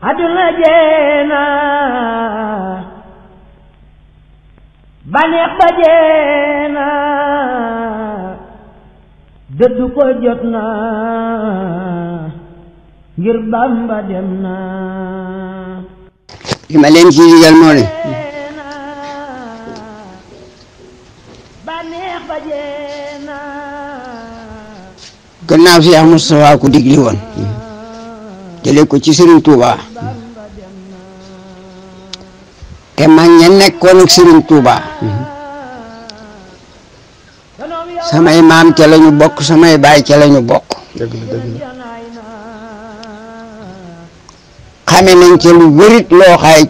aduna jeena baneex ba jeena dëddu ko jot na ngir Bamba dem na li ma leen ci digal moo ne baneex ba jeena gannaaw Cheikh Moustapha ku digli woon jële ko ci Serigne Touba te mag ña nekkoon ak Serigne Touba samay maam ca lañu bokk samay baay ca lañu bokk xame nañ ca lu wërit loo xaay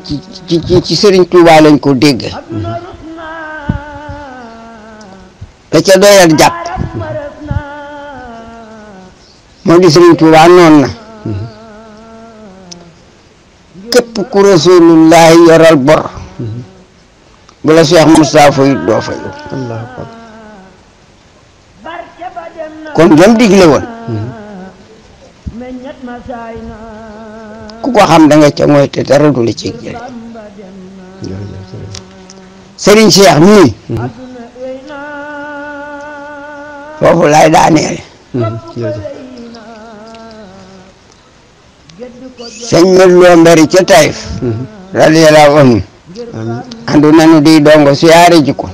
ci Serigne Touba lañ ko dégg da ca doyal jàpp moo di Serigne Touba noon na képp ku Rasulullahi yoral bor bu la Cheikh Moustapha fayut doo fayu kon jom digle woon ku ko xam da nga ca mooy te dara du la ci jële Serigne Cheikh mii foofu laay daaneel sëñ Modou Lo Mbari ca Taïf radiyallahu anhu andu nanu di dongo siyaare ji ko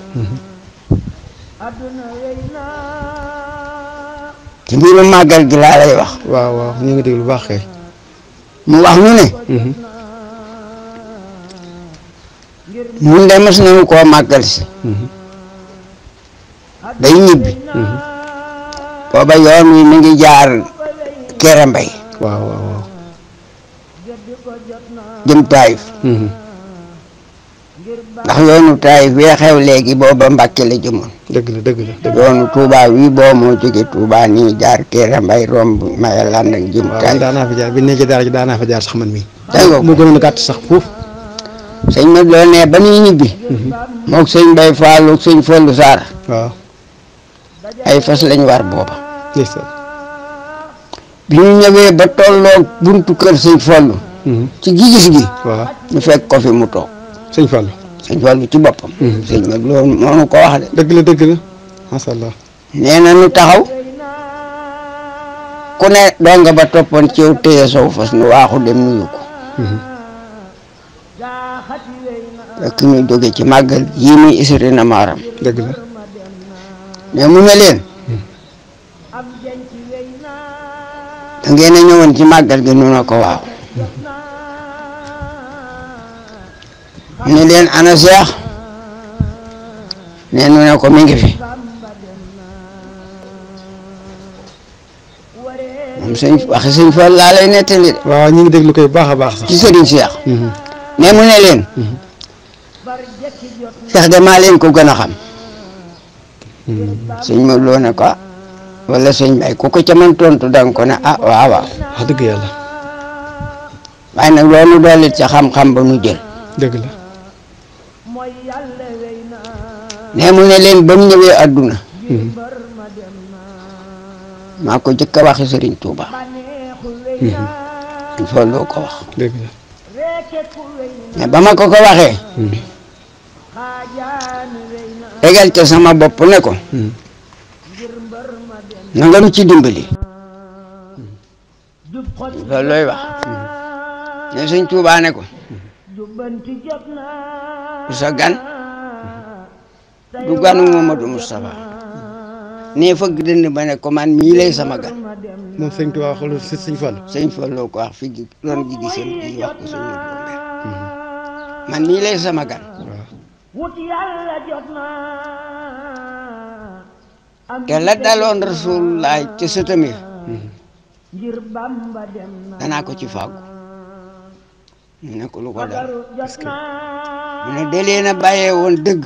ci mbiru màggal gi laa lay wax waaw waaw ñu ngi déglu baax kay mu wax ñu ne ñun de mos nañu koo màggal si day ñibbi booba yoon wi mi ngi jaar Kéré Mbay waaw waaw waaw jëm Taïf ndax yoonu Taïf wee xew léegi booba Mbàkke la jëmoon dëgg la dëgg la yoonu Touba wi boo moo jóge Touba nii jaar Kéré Mbay romb Maya Land ak jëm Taïf daanaa fa jaar bi ne ci daara ji daanaa fa jaar sax man mii dégg mu gënoon a gàtt sax foofu sëñ Modou Lo ne ba ñuy ñibbi moog sëñ Bay Fallou ak sëñ Fallou Sarr waaw ay fas lañ war booba ndeysaan bi ñu ñëwee ba tolloog buntu kër sëñ Fallou ci gigis gi waaw ñu fekk ko fi mu toog sëñ Fallou sëñ Fallou ci boppam sëñ Modou Lo moo nu ko wax de dëgg la masha Allah nee na nu taxaw ku ne donga ba toppoon ci yow téye sow fas nu waaxu dem nuyu ko fekk ñu jóge ci màggal yii muy isri na maaram dëgg la mais mu ne leen da ngeen a ñëwoon ci màggal gi nu na ko waaw mu ne leen ana Cheikh ne nu ne ko mi ngi fi moom waxi sëñ Fall laa lay nettali de waaw ñu ngi déglu koy baax a baax sax ci sëriñ Cheikh ne mu ne leen Cheikh de maa leen ko gën a xam sëñ Modou Lo ne ko wala sëñ Bay ku ko ca mën tontu danga ko ne ah waaw waaw wax dëgg yàlla waaye nag loolu doolit ca xam-xam ba nu jël dëgg la ne mu ne leen ba mu ñëwee adduna maa ko jëkk a waxi Sëriñ Tuuba il faut loo ko wax dëgg la mais ba ma ko waxee tegal ca sama bopp ne ko na nga nu ci dimbali loolu looy wax ne Sëñ Tuuba ne ko du sa gan du ganu Mamadou Moustapha nee fëgg dënd ba ne ko man mii lay sama gan moom sëñ Tuubaa xool sëñ Fallu sëñ Fallu ko wax fi doon gi gisam gi wax ko sëñ Modou Lo man mii lay sama gan te la daloon Rasulullah ca sëtami danaa ko ci fàggu mu ne ko lu ko dal mu ne dalee na bàyyee woon dëgg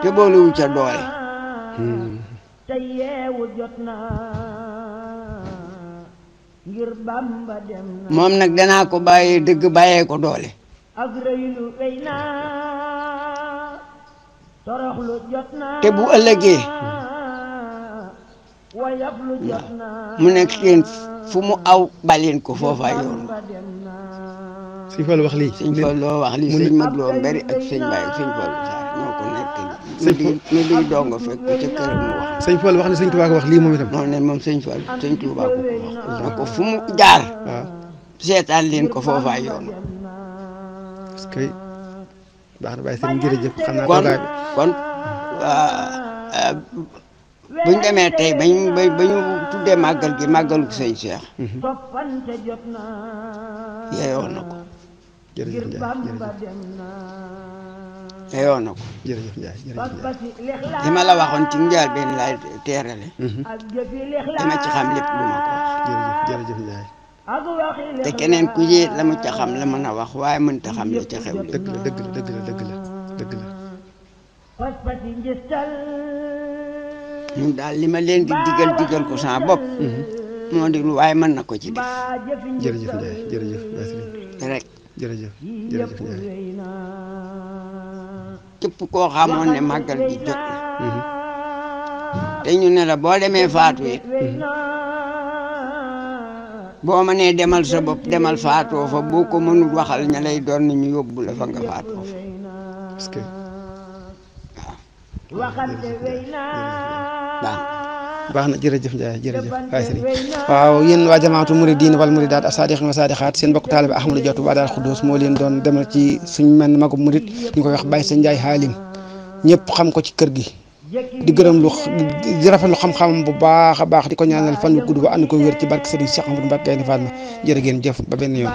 te booluwu ca doole moom nag danaa ko bàyyee dëgg bàyyee ko doole te bu ëllëgee mu nekk leen fu mu aw baleen ko foofa yoon sëñ Fallu wax lii. sëñ Fallu wax lii sëñ Modou Lo Mbéri ak sëñ Baye ak sëñ Fallu Sarr ñoo ko nekk ñu di dongo fekk ko ca këram mu wax. sëñ Fallu wax ne sëñ Tuubaa ko wax lii moom itam. noonu ne moom sëñ Fallu sëñ Tuubaa ko wax na ko fu mu jaar. waaw seetaan leen ko foofa yoon. parce que baax na Baye Serigne jërëjëf. xam naa kon toogaay bi kon buñ demee tey ba ñu tuddee màggal gi màggalu sëñ Cheikh. yeyoon na ko. jërëjëf Ndiaye yeyoon na ko. jërëjëf Ndiaye jërëjëf Ndiaye. li ma la waxoon ci njaal benn laay teerale. li ma ci xam lépp du ma ko wax. jërëjëf jërëjëf Ndiaye. te keneen ku yee la mu ca xam la mën a wax waaye mënta xam li ca xew. dëgg la dëgg la dëgg la dëgg la dëgg la. ñun daal li ma leen di digal ko sama bopp. moo di lu waaye mën na ko ci def. jërëjëf Ndiaye jërëjëf Baye Serigne. rek jërëjëf jërëjëf Ndiaye. képp koo xamoon ne màggal gi jot na. te ñu ne la boo demee faatu it. boo ma nee demal sa bopp demal faatoo fa boo ko mënul waxal ña lay doon ni ñu yóbbu la fa nga faatoo fa. parce que waaw. baax na jërëjëf Ndiaye jërëjëf Baye Serigne. waaw yéen waa jamaatu muridin wal muridaat as-saadiqin wa saadiqaat seen mbokk taalibe Ahmadou Dia Touba Darou Khoudoss moo leen doon demal ci suñu mel magum murid ñu koy wax Baye Sa Ndiaye Halim ñëpp xam ko ci kër gi. di gërëm di rafetlu xam-xamam bu baax a baax di ko ñaanal fan wu gudd ba ànd ko wér ci barke Serigne Cheikh Amadou Mbacké Gaïndé Fatma jërë ngeen jëf ba benn yoon.